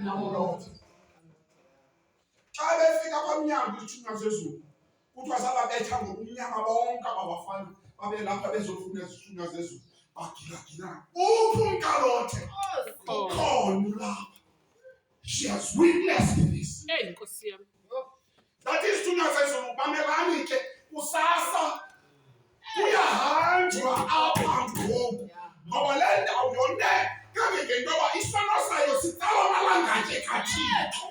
Now, Lord. Xa befika kwamnyango izithunywa zezulu kuthiwa zababetha ngokumnyama bonke abafana babelapha bezofuna izithunywa zezulu bagilagilana uphi umkalothe ukhona lapha. She has witnessed this. That izithunywa zezulu bamelani ke kusasa kuyahanjwa apha ngoku ngoba le ndawo yonke kangengento yoba isono sayo sitsala amalanga nje kaThixo.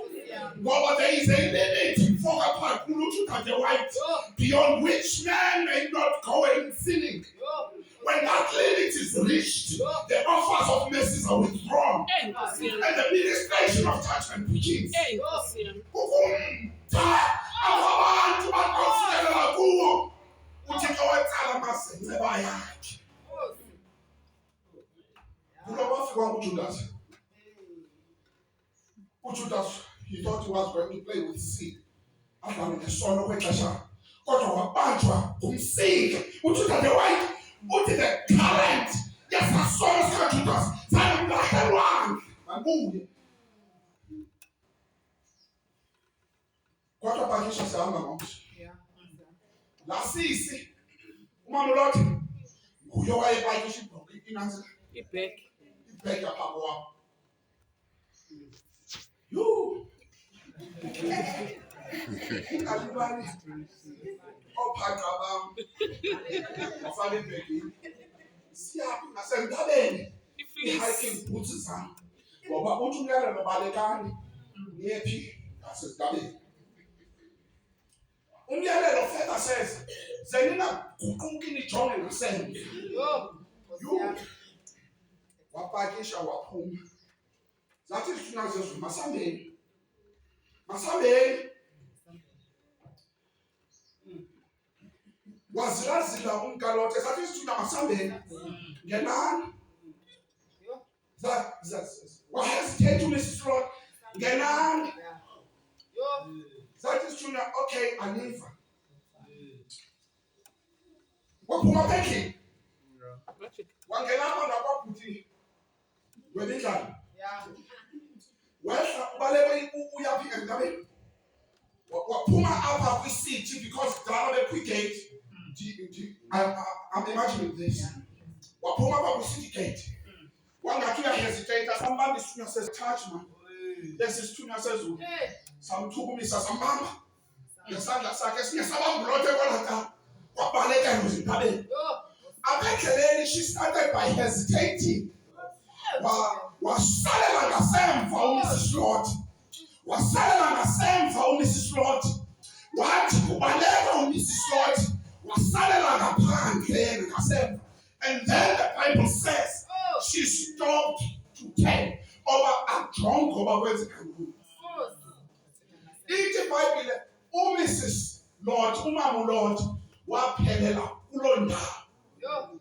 Ngoba there is a limit for a pakulutu kade white beyond which man may not go in sinning. When that limit is reached, the offers of mercy are withdrawn and the ministration of judgment begins. Abantu bakufikelela kuwo uThixo wetsala amasenceba yakhe. Kulo wafika uJudas. uJudas, he thought he was going to play with seed. Adlala ngesono kwexesha. Kodwa wabanjwa ngumsika. uJudas the white, uthi the current yesasono sikaJudas sayamlahlelwanga ngakuye. Kodwa pakisha sihamba ngomso. Lasisi umama lothi nguye wayepakisha ibhoki inanzi ibheki yapha kwakho. You alibani ophaqa bam afale ibhekini siyaphi ngasentabeni i-hiking boots zami ngoba uthi umyalelo balekani ngiyephi ngasentabeni. Umyalelo further says zeninaguquki nijonge ngasemva. You wapakisha waphuma. Zathi izithunywa zezulu masambeni. Wazilazila umkalothe. Zathi izithunywa masambeni. Ngenani. Wahesitate uMrs. Lord. Ngenani. Zathi izithunywa okay aniva. Waphuma pekini. Wangelapha nakwabhuti. Webidlala. Wehla ubaleke uyaphi entabeni. Waphuma apha kwi-city because kudala bekwi-gate. I'm imagining this. Waphuma apha kwi-city gate. Wangathi uyahesitate sambamba isithunywa says touch man. Lesi isithunywa sezulu. Samthukumisa sambamba. Ngesandla sakhe singesabambulothe kwalaka. Wabaleka ezintabeni. Apha endleleni she started by hesitating. Wasalela ngasemva uMrs. Lord. Wasalela ngasemva uMrs. Lord. Wathi kubaleka uMrs. Lord. Wasalela ngaphandle ngasemva. And then the Bible says she stopped to tell over ajonga oba kwenzeka ntoni. Ithi iBhayibhile uMrs. Lord, umama uLord waphelela kuloo ndawo.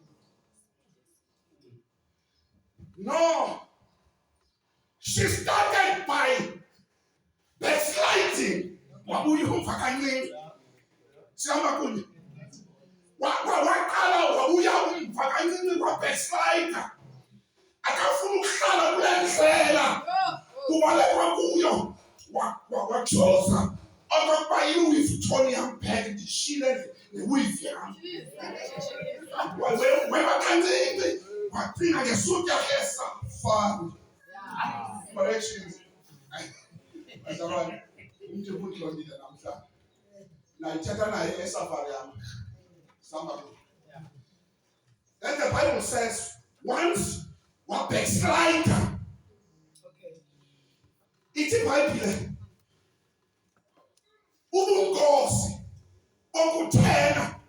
No. She started by backsliding. Wabuyumva kancinci. Sihamba kunye. Waqala wabuya umva kancinci backslider. Akafuna ukuhlala kule ndlela. Kubalekwa kuyo. Wachosa. Okokuba iWivtonia bag ndishile neWiv yam. Weba kancinci. Waqina ngesuti yakhe esafana. Corrections. Azabani umntu ubuhlondile namhlanje. Nayithetha naye esafari yami. Somebody. Then the Bible says once wa backslider. Okay. Ithi iBhayibhile ubunkosi okuthena.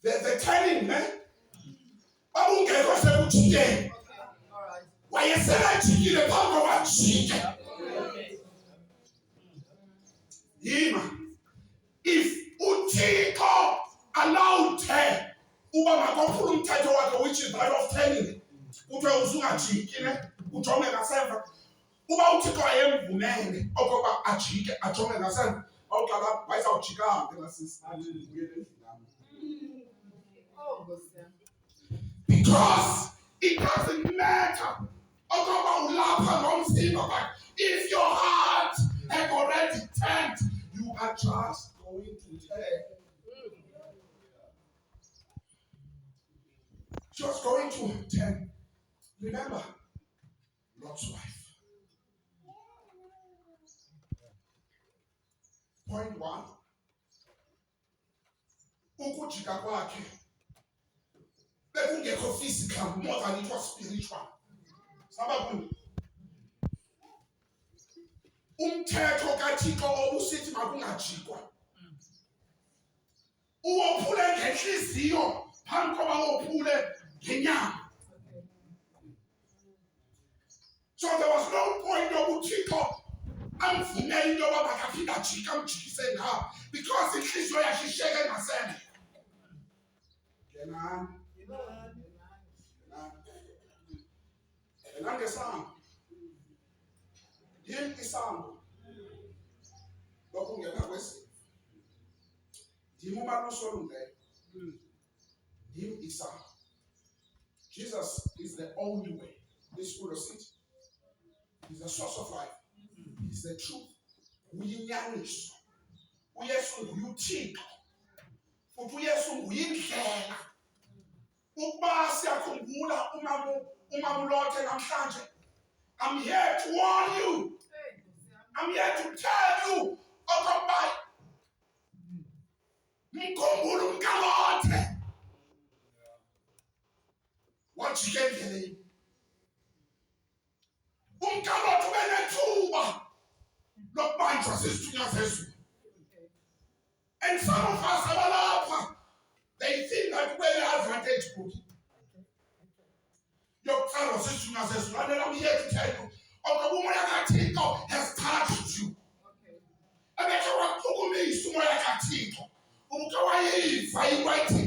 The telling man babungekho sekujikeni. Wayesebejikile phambi kwabajike. Yima. If uThixo allowed her uba makophula umthetho wakhe which is that of telling kuthiwa usungajiki ne ujonge ngasemva. Uba uThixo ayemvumele okokuba ajike ajonge ngasemva awuqala bayizawujika ngasisi. Because it doesn't matter. Okoba ulapha If your heart had already turned, you are just going to turn. Just going to turn. Remember, Lot's wife. Point 1. Ukujika kwakhe bekungekho physical more than it was spiritual. Sababundi. Umthetho kaThixo obusithi makungajikwa. Uwophule ngenhliziyo phambi koba wophule ngenyama. So there was no point yokuThixo amvumela into yoba makaphinda ajike amjikise ngawo because inhliziyo yakhe isheke ngasendle. Ngesango. Yini isango? Lokhu ngena kwesi. Yimi umaluso olungeyo. Yimi isango. Jesus is the only way. This full of it. He's the source of life. He's the truth. Uyinyaniso. uYesu nguYuthixo. Futhi uYesu nguyindlela. Ukuba siyakhumbula umamulothe namhlanje. I'm here to warn you. I'm here to tell you. Okokuba mkhumbula umkalothe. Wajike endleleni. Umkalothe ubenethuba lokubanjwa zizithunywa zezulu. And some of us abalapha, they think that we're the advantage group. Your zizithunywa zezulu. And I'm here to tell you, umoya kaThixo has touched you. And that's what umoya kaThixo. Ukawayiva iwayithi